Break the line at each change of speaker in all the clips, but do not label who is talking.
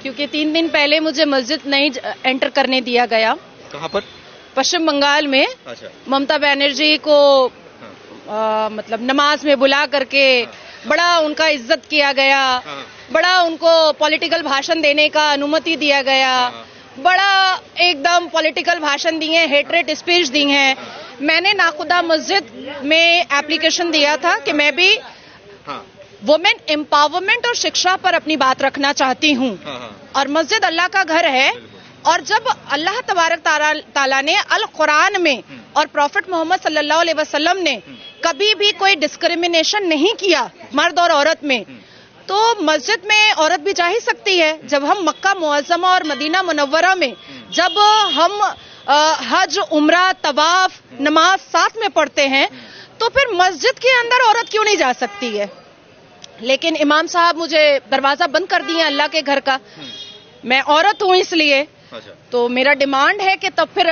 क्योंकि 3 दिन पहले मुझे मस्जिद नहीं एंटर करने दिया गया।
कहाँ पर?
पश्चिम बंगाल में।
अच्छा।
ममता बनर्जी को मतलब नमाज में बुला करके बड़ा उनका इज्जत किया गया, बड़ा उनको पॉलिटिकल भाषण देने का अनुमति दिया गया, बड़ा एकदम पॉलिटिकल भाषण दिए, हेटरेट स्पीच दी है। मैंने नाखुदा मस्जिद में एप्लीकेशन दिया था कि मैं भी वुमेन एम्पावरमेंट और शिक्षा पर अपनी बात रखना चाहती हूँ। और मस्जिद अल्लाह का घर है, और जब अल्लाह तबारक ताला ने अल कुरान में और प्रॉफिट मोहम्मद सल्लल्लाहु अलैहि वसल्लम ने कभी भी कोई डिस्क्रिमिनेशन नहीं किया मर्द और औरत में, तो मस्जिद में औरत भी जा ही सकती है। जब हम मक्का मुअज़्ज़मा और मदीना मुनव्वरा में जब हम हज, उम्रा, तवाफ, नमाज साथ में पढ़ते हैं, तो फिर मस्जिद के अंदर औरत क्यों नहीं जा सकती है? लेकिन इमाम साहब मुझे दरवाजा बंद कर दिए अल्लाह के घर का। मैं औरत हूं इसलिए। तो मेरा डिमांड है कि तब फिर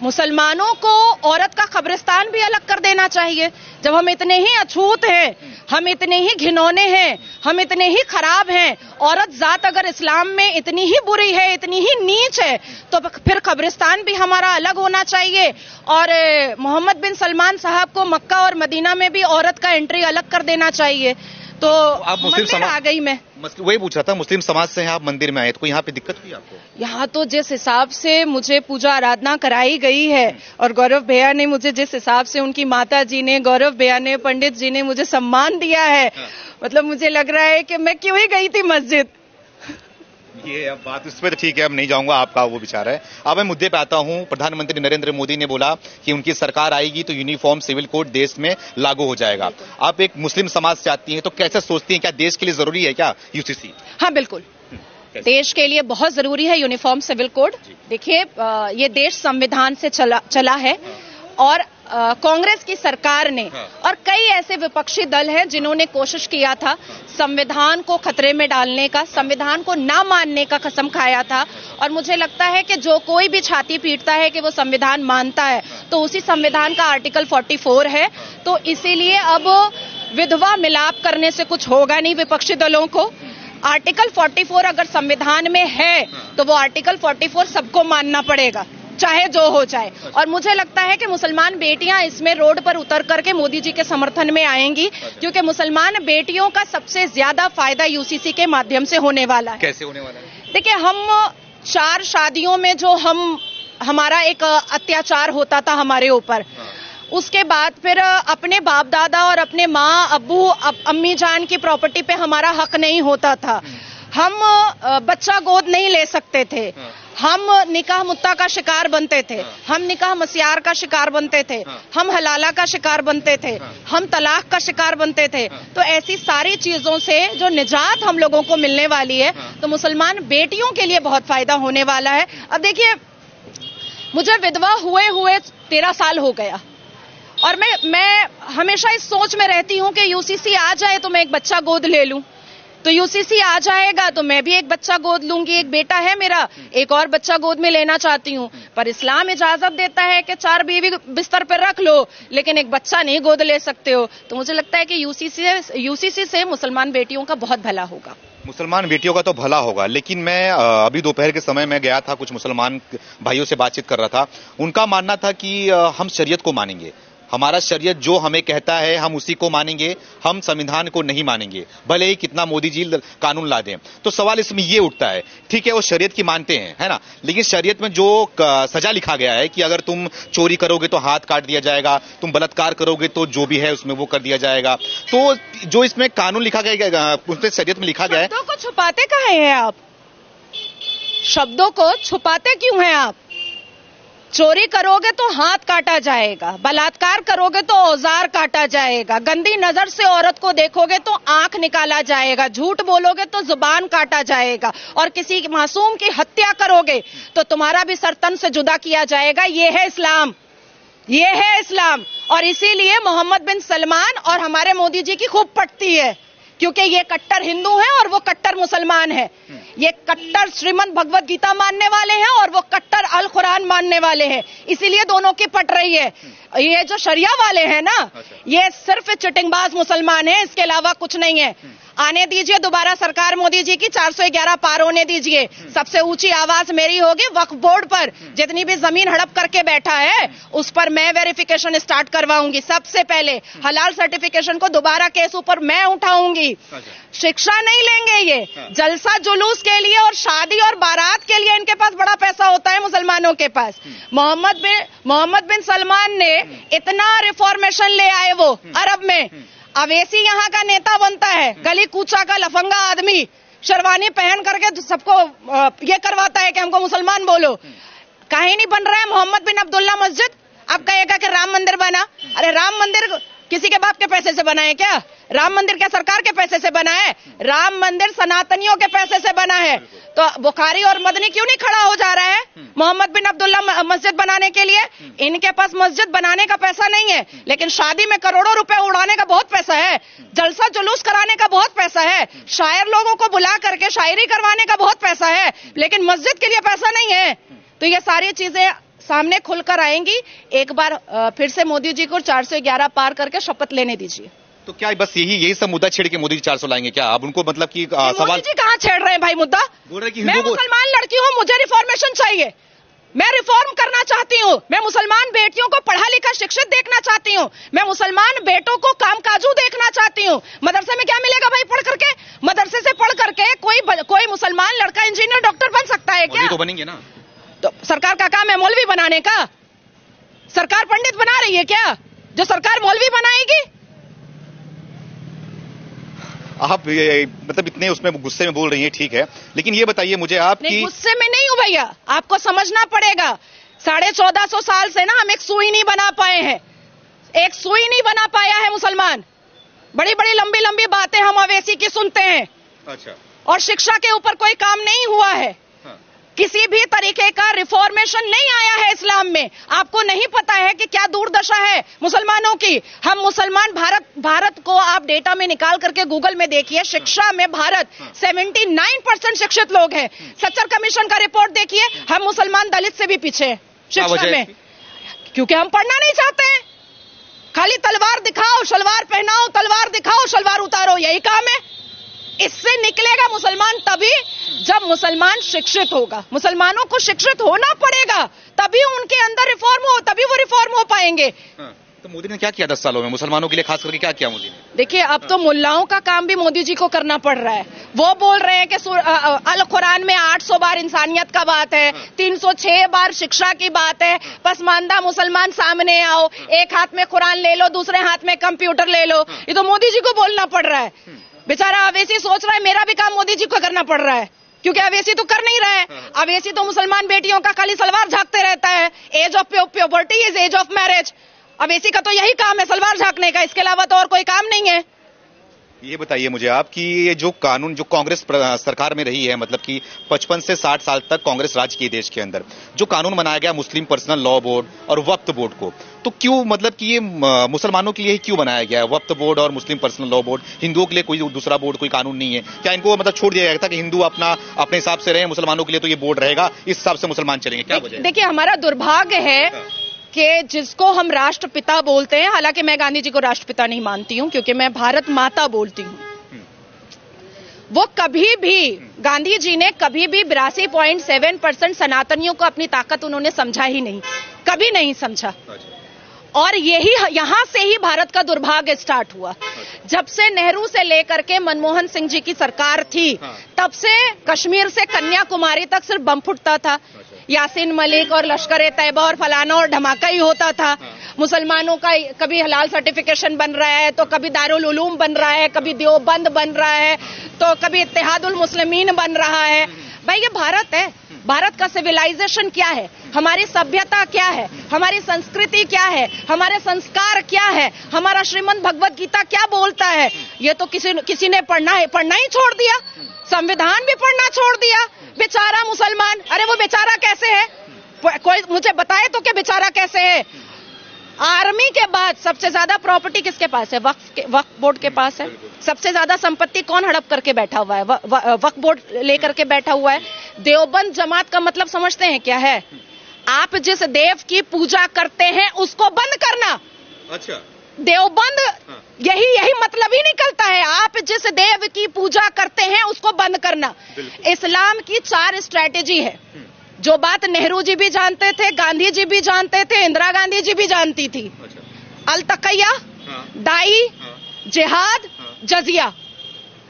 मुसलमानों को औरत का कब्रिस्तान भी अलग कर देना चाहिए। जब हम इतने ही अछूत हैं, हम इतने ही घिनौने हैं, हम इतने ही खराब हैं, औरत जात अगर इस्लाम में इतनी ही बुरी है, इतनी ही नीच है, तो फिर कब्रिस्तान भी हमारा अलग होना चाहिए। और मोहम्मद बिन सलमान साहब को मक्का और मदीना में भी औरत का एंट्री अलग कर देना चाहिए। तो
आप मुस्लिम समाज
आ गई मैं
वही पूछा था, मुस्लिम समाज से हैं आप, मंदिर में आए तो यहाँ पे दिक्कत हुई आपको?
यहाँ तो जिस हिसाब से मुझे पूजा आराधना कराई गई है, और गौरव भैया ने मुझे जिस हिसाब से, उनकी माता जी ने, गौरव भैया ने, पंडित जी ने मुझे सम्मान दिया है, मतलब मुझे लग रहा है कि मैं क्यों ही गई थी मस्जिद।
ये अब बात उस पर तो ठीक है, अब नहीं जाऊंगा, आपका वो विचार है। अब मैं मुद्दे पे आता हूं। प्रधानमंत्री नरेंद्र मोदी ने बोला कि उनकी सरकार आएगी तो यूनिफॉर्म सिविल कोड देश में लागू हो जाएगा। आप एक मुस्लिम समाज से आती हैं, तो कैसे सोचती हैं, क्या देश के लिए जरूरी है क्या यूसीसी?
हाँ बिल्कुल, देश के लिए बहुत जरूरी है यूनिफॉर्म सिविल कोड। देखिए, ये देश संविधान से चला है, और कांग्रेस की सरकार ने और कई ऐसे विपक्षी दल हैं जिन्होंने कोशिश किया था संविधान को खतरे में डालने का, संविधान को ना मानने का कसम खाया था। और मुझे लगता है कि जो कोई भी छाती पीटता है कि वो संविधान मानता है, तो उसी संविधान का आर्टिकल 44 है। तो इसीलिए अब विधवा मिलाप करने से कुछ होगा नहीं विपक्षी दलों को। आर्टिकल 44 अगर संविधान में है तो वो आर्टिकल 44 सबको मानना पड़ेगा, चाहे जो हो जाए। और मुझे लगता है कि मुसलमान बेटियां इसमें रोड पर उतर करके मोदी जी के समर्थन में आएंगी, क्योंकि मुसलमान बेटियों का सबसे ज्यादा फायदा यूसीसी के माध्यम से होने वाला है।
कैसे होने वाला है? देखिए,
हम 4 शादियों में जो हमारा एक अत्याचार होता था हमारे ऊपर, उसके बाद फिर अपने बाप दादा और अपने माँ, अब्बू, अम्मी जान की प्रॉपर्टी पे हमारा हक नहीं होता था। हम बच्चा गोद नहीं ले सकते थे, हम निकाह मुत्ता का शिकार बनते थे, हम निकाह मसियार का शिकार बनते थे, हम हलाला का शिकार बनते थे, हम तलाक का शिकार बनते थे। तो ऐसी सारी चीजों से जो निजात हम लोगों को मिलने वाली है, तो मुसलमान बेटियों के लिए बहुत फायदा होने वाला है। अब देखिए, मुझे विधवा हुए 13 साल हो गया, और मैं हमेशा इस सोच में रहती हूं कि यूसीसी आ जाए तो मैं एक बच्चा गोद ले लूं। तो यूसीसी आ जाएगा तो मैं भी एक बच्चा गोद लूंगी। एक बेटा है मेरा, एक और बच्चा गोद में लेना चाहती हूँ। पर इस्लाम इजाजत देता है कि 4 बीवी बिस्तर पर रख लो, लेकिन एक बच्चा नहीं गोद ले सकते हो। तो मुझे लगता है कि यूसीसी से मुसलमान बेटियों का बहुत भला होगा।
मुसलमान बेटियों का तो भला होगा, लेकिन मैं अभी दोपहर के समय में गया था, कुछ मुसलमान भाइयों से बातचीत कर रहा था। उनका मानना था कि हम शरीयत को मानेंगे, हमारा शरीयत जो हमें कहता है हम उसी को मानेंगे, हम संविधान को नहीं मानेंगे, भले ही कितना मोदी जी कानून ला दें। तो सवाल इसमें ये उठता है, ठीक है वो शरीयत की मानते हैं, है ना, लेकिन शरीयत में जो सजा लिखा गया है कि अगर तुम चोरी करोगे तो हाथ काट दिया जाएगा, तुम बलात्कार करोगे तो जो भी है उसमें वो कर दिया जाएगा। तो जो इसमें कानून लिखा गया, उसमें शरीयत में लिखा गया है।
शब्दों को छुपाते कहाँ हैं आप? शब्दों को छुपाते क्यों हैं आप? चोरी करोगे तो हाथ काटा जाएगा, बलात्कार करोगे तो औजार काटा जाएगा, गंदी नजर से औरत को देखोगे तो आंख निकाला जाएगा, झूठ बोलोगे तो जुबान काटा जाएगा, और किसी मासूम की हत्या करोगे तो तुम्हारा भी सर तन से जुदा किया जाएगा। ये है इस्लाम, ये है इस्लाम। और इसीलिए मोहम्मद बिन सलमान और हमारे मोदी जी की खूब पटती है, क्योंकि ये कट्टर हिंदू हैं और वो कट्टर मुसलमान है। ये कट्टर श्रीमद् भगवत गीता मानने वाले हैं और वो कट्टर अल कुरान मानने वाले हैं, इसीलिए दोनों की पट रही है। ये जो शरिया वाले हैं ना, ये सिर्फ चिटिंगबाज मुसलमान हैं, इसके अलावा कुछ नहीं है। आने दीजिए दोबारा सरकार मोदी जी की, 411 पार होने दीजिए। सबसे ऊंची आवाज मेरी होगी वक्फ बोर्ड पर। जितनी भी जमीन हड़प करके बैठा है उस पर मैं वेरिफिकेशन स्टार्ट करवाऊंगी। सबसे पहले हलाल सर्टिफिकेशन को दोबारा केस ऊपर मैं उठाऊंगी। शिक्षा नहीं लेंगे ये जलसा जुलूस के लिए और शादी और बारात के लिए इनके पास बड़ा पैसा होता है मुसलमानों के पास। मोहम्मद बिन सलमान ने इतना रिफॉर्मेशन ले आए वो अरब में। अवैसी यहाँ का नेता बनता है, गली कूचा का लफंगा आदमी, शेरवानी पहन करके सबको ये करवाता है कि हमको मुसलमान बोलो। कहीं नहीं बन रहा है मोहम्मद बिन अब्दुल्ला मस्जिद। अब कहेगा कि राम मंदिर बना। अरे राम मंदिर किसी के बाप के पैसे से बना है क्या? राम मंदिर क्या सरकार के पैसे से बना है? राम मंदिर सनातनियों के पैसे से बना है। तो बुखारी और मदनी क्यों नहीं खड़ा हो जा रहा है मोहम्मद बिन अब्दुल्ला मस्जिद बनाने के लिए? इनके पास मस्जिद बनाने का पैसा नहीं है, लेकिन शादी में करोड़ों रुपए उड़ाने का बहुत पैसा है, जलसा जुलूस कराने का बहुत पैसा है, शायर लोगों को बुला करके शायरी करवाने का बहुत पैसा है, लेकिन मस्जिद के लिए पैसा नहीं है। तो ये सारी चीजें सामने खुलकर आएंगी। एक बार फिर से मोदी जी को 411 पार करके शपथ लेने दीजिए।
तो क्या बस यही सब मुद्दा छेड़ के मोदी जी 400 लाएंगे क्या? अब उनको मतलब कि सवाल
मोदी जी कहाँ छेड़ रहे हैं भाई मुद्दा?
बोल रहे कि
मैं मुसलमान लड़की हूँ, मुझे रिफॉर्मेशन चाहिए, मैं रिफॉर्म करना चाहती हूँ, मैं मुसलमान बेटियों को पढ़ा लिखा शिक्षित देखना चाहती हूँ, मैं मुसलमान बेटों को कामकाजू देखना चाहती हूँ। मदरसे में क्या मिलेगा भाई पढ़ करके? मदरसे से पढ़ करके कोई मुसलमान लड़का इंजीनियर डॉक्टर बन सकता है क्या?
तो बनेंगे ना।
तो सरकार का काम है मौलवी बनाने का? सरकार पंडित बना रही है क्या जो सरकार मौलवी बनाएगी?
आप मतलब इतने उसमें गुस्से में बोल रही हैं, ठीक है, लेकिन ये बताइए मुझे आप कि
गुस्से में नहीं हूं भैया, आपको समझना पड़ेगा। 1450 साल से ना हम एक सुई नहीं बना पाए हैं, एक सुई नहीं बना पाया है मुसलमान। बड़ी बड़ी लंबी लंबी बातें हम अवैसी की सुनते हैं।
अच्छा।
और शिक्षा के ऊपर कोई काम नहीं हुआ है। किसी भी तरीके का रिफॉर्मेशन नहीं आया है इस्लाम में। आपको नहीं पता है कि क्या दुर्दशा है मुसलमानों की। हम मुसलमान भारत को आप डेटा में निकाल करके गूगल में देखिए, शिक्षा में भारत 79% शिक्षित लोग हैं। सच्चर कमीशन का रिपोर्ट देखिए, हम मुसलमान दलित से भी पीछे हैं शिक्षा में, क्योंकि हम पढ़ना नहीं चाहते हैं। खाली तलवार दिखाओ, शलवार पहनाओ, तलवार दिखाओ, शलवार उतारो, यही काम है। इससे निकलेगा मुसलमान तभी जब मुसलमान शिक्षित होगा। मुसलमानों को शिक्षित होना पड़ेगा, तभी उनके अंदर रिफॉर्म हो, तभी वो रिफॉर्म हो पाएंगे।
तो मोदी ने क्या किया 10 सालों में मुसलमानों के लिए, खास करके क्या किया मोदी ने?
देखिए, अब तो मुल्लाओं का काम भी मोदी जी को करना पड़ रहा है। वो बोल रहे हैं कि अल कुरान में 800 बार इंसानियत का बात है, 306 बार शिक्षा की बात है। पसमानदा मुसलमान सामने आओ, एक हाथ में कुरान ले लो, दूसरे हाथ में कंप्यूटर ले लो। ये तो मोदी जी को बोलना पड़ रहा है। बेचारा अवैसी सोच रहा है मेरा भी काम मोदी जी को करना पड़ रहा है, क्योंकि अवैसी तो कर नहीं रहा है। अवैसी तो मुसलमान बेटियों का खाली सलवार झांकते रहता है। Age of puberty is age of marriage. Owaisi का तो यही काम है, सलवार झांकने का, इसके अलावा तो और कोई काम नहीं है।
ये बताइए मुझे आप कि ये जो कानून जो कांग्रेस सरकार में रही है, मतलब कि 55 से 60 साल तक कांग्रेस राज की देश के अंदर, जो कानून बनाया गया मुस्लिम पर्सनल लॉ बोर्ड और वक्फ बोर्ड को, तो क्यों मतलब कि ये मुसलमानों के लिए ही क्यों बनाया गया है वक्फ बोर्ड और मुस्लिम पर्सनल लॉ बोर्ड? हिंदुओं के लिए कोई दूसरा बोर्ड, कोई कानून नहीं है क्या? इनको मतलब छोड़ दिया गया था कि हिंदू अपने हिसाब से रहे, मुसलमानों के लिए तो ये बोर्ड रहेगा, इस हिसाब से मुसलमान चलेंगे? क्या वजह है?
देखिए, हमारा दुर्भाग्य है कि जिसको हम राष्ट्रपिता बोलते हैं, हालांकि मैं गांधी जी को राष्ट्रपिता नहीं मानती हूं, क्योंकि मैं भारत माता बोलती हूं। वो कभी भी, गांधी जी ने कभी भी 82.7% सनातनियों को अपनी ताकत उन्होंने समझा ही नहीं, कभी नहीं समझा। और यही यहां से ही भारत का दुर्भाग्य स्टार्ट हुआ। जब से नेहरू से लेकर के मनमोहन सिंह जी की सरकार थी, तब से कश्मीर से कन्याकुमारी तक सिर्फ बम फुटता था। यासीन मलिक और लश्कर तैयबा और फलाना और धमाका ही होता था। मुसलमानों का कभी हलाल सर्टिफिकेशन बन रहा है, तो कभी दारुल उलूम बन रहा है, कभी देवबंद बन रहा है, तो कभी इत्तेहादुल मुस्लिमीन बन रहा है। भाई, ये भारत है। भारत का सिविलाइजेशन क्या है, हमारी सभ्यता क्या है, हमारी संस्कृति क्या है, हमारे संस्कार क्या है, हमारा श्रीमद् भगवत गीता क्या बोलता है, ये तो किसी ने पढ़ना ही छोड़ दिया। संविधान भी पढ़ना छोड़ दिया। बेचारा मुसलमान, अरे वो बेचारा कैसे है? कोई मुझे बताए तो कि बेचारा कैसे है? आर्मी के बाद सबसे ज्यादा प्रॉपर्टी किसके पास है? वक्फ बोर्ड के पास है। सबसे ज्यादा संपत्ति कौन हड़प करके बैठा हुआ है? वक्फ बोर्ड लेकर के बैठा हुआ है। देवबंद जमात का मतलब समझते हैं क्या है? आप जिस देव की पूजा करते हैं उसको बंद करना।
अच्छा।
देवबंद यही मतलब ही निकलता है। आप जिस देव की पूजा करते हैं उसको बंद करना। इस्लाम की 4 स्ट्रैटेजी है, जो बात नेहरू जी भी जानते थे, गांधी जी भी जानते थे, इंदिरा गांधी जी भी जानती थी। अल तकैया, दाई, जिहाद, जजिया।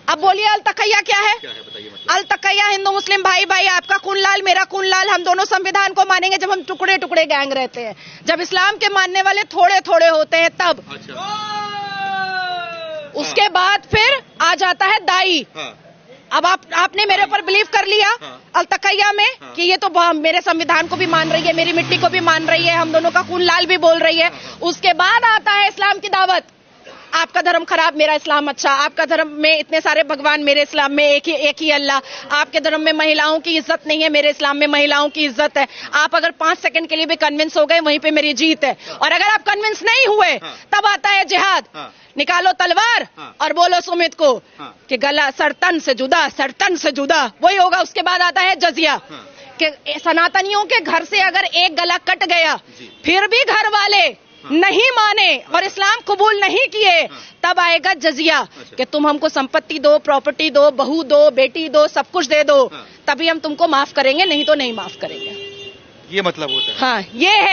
अब बोलिए अल तकैया क्या है? अल तकैया हिंदू मुस्लिम भाई भाई, आपका खून लाल मेरा खून लाल, हम दोनों संविधान को मानेंगे जब हम टुकड़े टुकड़े गैंग रहते हैं। जब इस्लाम के मानने वाले थोड़े थोड़े होते हैं तब। उसके बाद फिर आ जाता है दाई। अब आपने मेरे ऊपर बिलीव कर लिया अल तकैया में कि ये तो मेरे संविधान को भी मान रही है, मेरी मिट्टी को भी मान रही है, हम दोनों का खून लाल भी बोल रही है। उसके बाद आता है इस्लाम की दावत। आपका धर्म खराब, मेरा इस्लाम अच्छा। आपका धर्म में इतने सारे भगवान, मेरे इस्लाम में एक ही अल्लाह। आपके धर्म में महिलाओं की इज्जत नहीं है, मेरे इस्लाम में महिलाओं की इज्जत है। आप अगर 5 सेकंड के लिए भी कन्विंस हो गए, वहीं पे मेरी जीत है। और अगर आप कन्विंस नहीं हुए, तब आता है जिहाद। निकालो तलवार और बोलो सुमित को कि गला सरतन से जुदा, सरतन से जुदा, वही होगा। उसके बाद आता है जजिया कि सनातनियों के घर से अगर एक गला कट गया, फिर भी घर वाले नहीं माने और इस्लाम कबूल नहीं किए, तब आएगा जजिया कि तुम हमको संपत्ति दो, प्रॉपर्टी दो, बहू दो, बेटी दो, सब कुछ दे दो, तभी हम तुमको माफ करेंगे, नहीं तो नहीं माफ करेंगे।
ये मतलब होता है।
हाँ,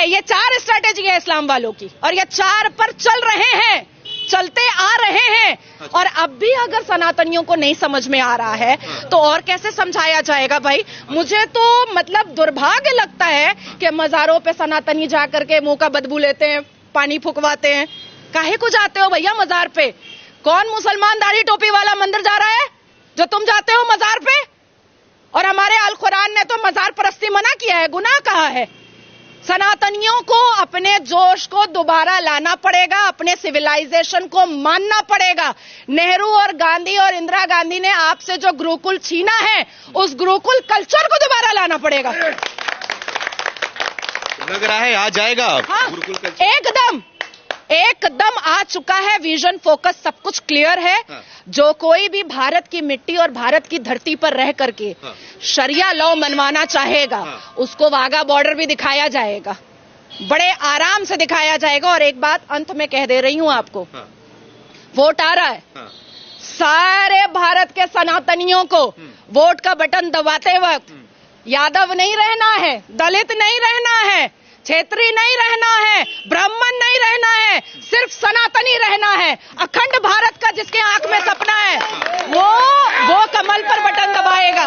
ये 4 स्ट्रैटेजी है इस्लाम वालों की, और ये 4 पर चल रहे हैं, चलते आ रहे हैं। और अब भी अगर सनातनियों को नहीं समझ में आ रहा है तो और कैसे समझाया जाएगा भाई? मुझे तो मतलब दुर्भाग्य लगता है कि मजारों पे सनातनी जाकर के मुंह का बदबू लेते हैं, पानी फुकवाते हैं। काहे को जाते हो भैया मजार पे? कौन मुसलमान दाढ़ी टोपी वाला मंदिर जा रहा है जो तुम जाते हो मजार पे? और हमारे अल कुरान ने तो मजार परस्ती मना किया है, गुनाह कहा है। सनातनियों को अपने जोश को दोबारा लाना पड़ेगा, अपने सिविलाइजेशन को मानना पड़ेगा। नेहरू और गांधी और इंदिरा गांधी ने आपसे जो गुरुकुल छीना है, उस गुरुकुल कल्चर को दोबारा लाना पड़ेगा।
लग रहा है आ जाएगा।
हाँ, एकदम आ चुका है। विजन, फोकस, सब कुछ क्लियर है। जो कोई भी भारत की मिट्टी और भारत की धरती पर रह करके शरिया लॉ मनवाना चाहेगा, उसको वाघा बॉर्डर भी दिखाया जाएगा, बड़े आराम से दिखाया जाएगा। और एक बात अंत में कह दे रही हूं आपको, वोट आ रहा है, सारे भारत के सनातनियों को वोट का बटन दबाते वक्त यादव नहीं रहना है, दलित नहीं रहना है, क्षेत्रीय नहीं रहना है, ब्राह्मण नहीं रहना है, सिर्फ सनातनी रहना है। अखंड भारत का जिसके आंख में सपना है, वो कमल पर बटन दबाएगा,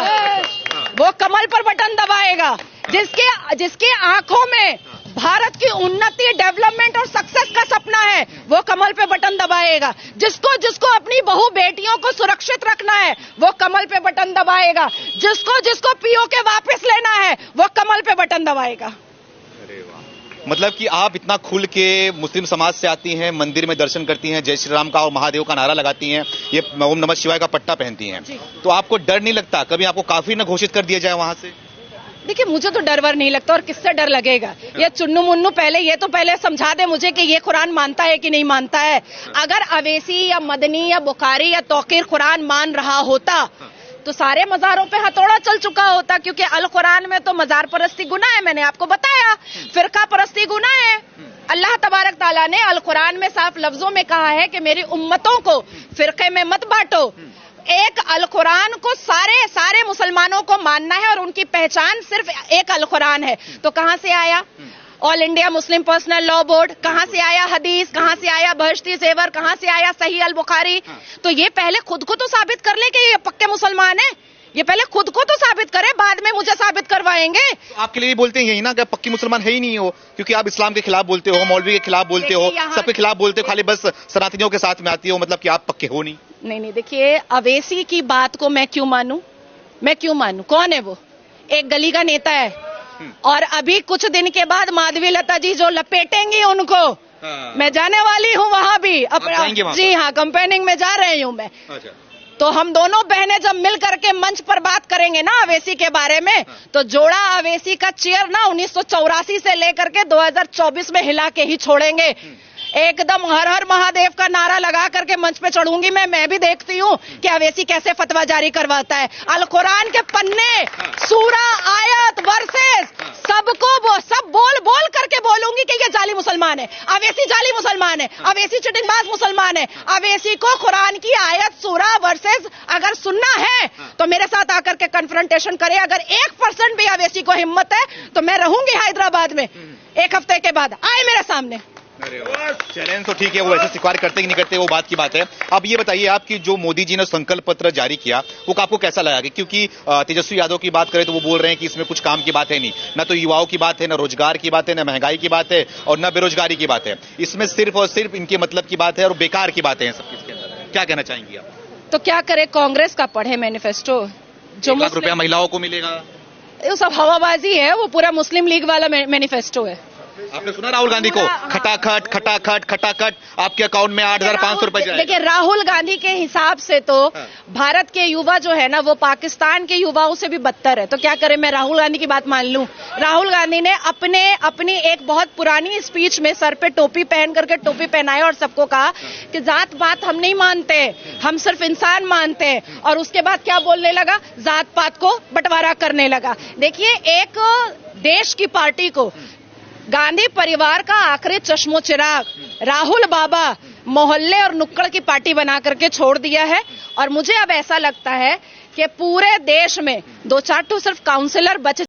वो कमल पर बटन दबाएगा। जिसके आंखों में भारत की उन्नति, डेवलपमेंट और सक्सेस का सपना है, वो कमल पे बटन दबाएगा। जिसको अपनी बहू बेटियों को सुरक्षित रखना है, वो कमल पे बटन दबाएगा। जिसको पीओके वापस लेना है, वो कमल पे बटन दबाएगा।
मतलब कि आप इतना खुल के मुस्लिम समाज से आती हैं, मंदिर में दर्शन करती हैं, जय श्री राम का और महादेव का नारा लगाती हैं, ये ओम नमः शिवाय का पट्टा पहनती हैं, तो आपको डर नहीं लगता कभी आपको काफिर न घोषित कर दिया जाए वहां से?
देखिए, मुझे तो डर वर नहीं लगता, और किससे डर लगेगा? ये चुन्नू मुन्नू पहले समझा दे मुझे कि ये कुरान मानता है कि नहीं मानता है। अगर अवैसी या मदनी या बुखारी या तौकीर कुरान मान रहा होता तो सारे मजारों पे हथौड़ा चल चुका होता, क्योंकि अल कुरान में तो मजार परस्ती गुनाह है, मैंने आपको बताया, फिरका परस्ती गुनाह है। अल्लाह तबारक ताला ने अल कुरान में साफ लफ्जों में कहा है कि मेरी उम्मतों को फिरके में मत बांटो। एक अल कुरान को सारे मुसलमानों को मानना है, और उनकी पहचान सिर्फ एक अल कुरान है। तो कहां से आया all India Muslim personal law board? कहां से आया हदीस? कहां से आया बहश्ती ज़ेवर? कहां से आया सही अल बुखारी? तो ये पहले खुद को तो साबित कर ले कि ये पक्के मुसलमान है। ये पहले खुद को तो साबित करे, बाद में मुझे साबित करवाएंगे।
तो आपके लिए बोलते हैं यही ना कि पक्की मुसलमान है ही नहीं हो, क्योंकि आप इस्लाम के खिलाफ बोलते हो, मौलवी के खिलाफ बोलते हो, सबके खिलाफ बोलते हो, खाली बस सनातनियों के साथ में आती हो, मतलब कि आप पक्के हो नहीं।
नहीं, देखिए, अवैसी की बात को मैं क्यों मानूं? कौन है वो? एक गली का नेता है, और अभी कुछ दिन के बाद माधवी लता जी जो लपेटेंगी उनको, मैं जाने वाली हूँ वहां भी। जी हाँ, कंपेनिंग में जा रही हूँ मैं। तो हम दोनों बहनें जब मिल करके मंच पर बात करेंगे ना अवैसी के बारे में, तो जोड़ा अवैसी का चेयर ना 1984 से लेकर के 2024 में हिला के ही छोड़ेंगे। एकदम हर हर महादेव का नारा लगा करके मंच पे चढ़ूंगी मैं भी देखती हूँ कि अवैसी कैसे फतवा जारी करवाता है। अल कुरान के पन्ने, सूरा, आयत, वर्सेस, सब बोल करके बोलूंगी कि ये जाली मुसलमान है। है, अवेसी जाली मुसलमान है, अवेसी चिटिंगबाज मुसलमान है, अवेसी को कुरान की आयत सूरा वर्सेस अगर सुनना है तो मेरे साथ आकर के कन्फ्रंटेशन करे। अगर 1% भी अवेसी को हिम्मत है तो मैं रहूंगी हैदराबाद में 1 हफ्ते के बाद, आए मेरे सामने।
चैलेंज तो ठीक है, वो वैसे स्वीकार करते कि नहीं करते वो बात की बात है। अब ये बताइए आपकी जो मोदी जी ने संकल्प पत्र जारी किया वो आपको कैसा लगा? क्योंकि तेजस्वी यादव की बात करें तो वो बोल रहे हैं कि इसमें कुछ काम की बात है नहीं, ना तो युवाओं की बात है, ना रोजगार की बात है, ना महंगाई की बात है और ना बेरोजगारी की बात है। इसमें सिर्फ और सिर्फ इनके मतलब की बात है और बेकार की बातें हैं सब इसके अंदर। क्या कहना चाहेंगी आप?
तो क्या करे, कांग्रेस का पढ़े मैनिफेस्टो, जो
1 लाख रुपया महिलाओं को मिलेगा,
वो सब हवाबाजी है, वो पूरा मुस्लिम लीग वाला मैनिफेस्टो है।
आपने सुना राहुल गांधी को खटाखट खटाखट खटाखट आपके अकाउंट में 8,500 रुपए जाए।
देखिए राहुल गांधी के हिसाब से तो भारत के युवा जो है ना वो पाकिस्तान के युवाओं से भी बदतर है। तो क्या करें, मैं राहुल गांधी की बात मान लूं? राहुल गांधी ने अपनी एक बहुत पुरानी स्पीच में सर पे टोपी पहन करके टोपी पहनाया और सबको कहा कि जात पात हम नहीं मानते, हम सिर्फ इंसान मानते हैं। और उसके बाद क्या बोलने लगा? जात पात को बंटवारा करने लगा। देखिए एक देश की पार्टी को गांधी परिवार का आखिरी चश्मो चिराग राहुल बाबा मोहल्ले और नुक्कड़ की पार्टी बना करके छोड़ दिया है। और मुझे अब ऐसा लगता है कि पूरे देश में 2-4 सिर्फ काउंसलर बचे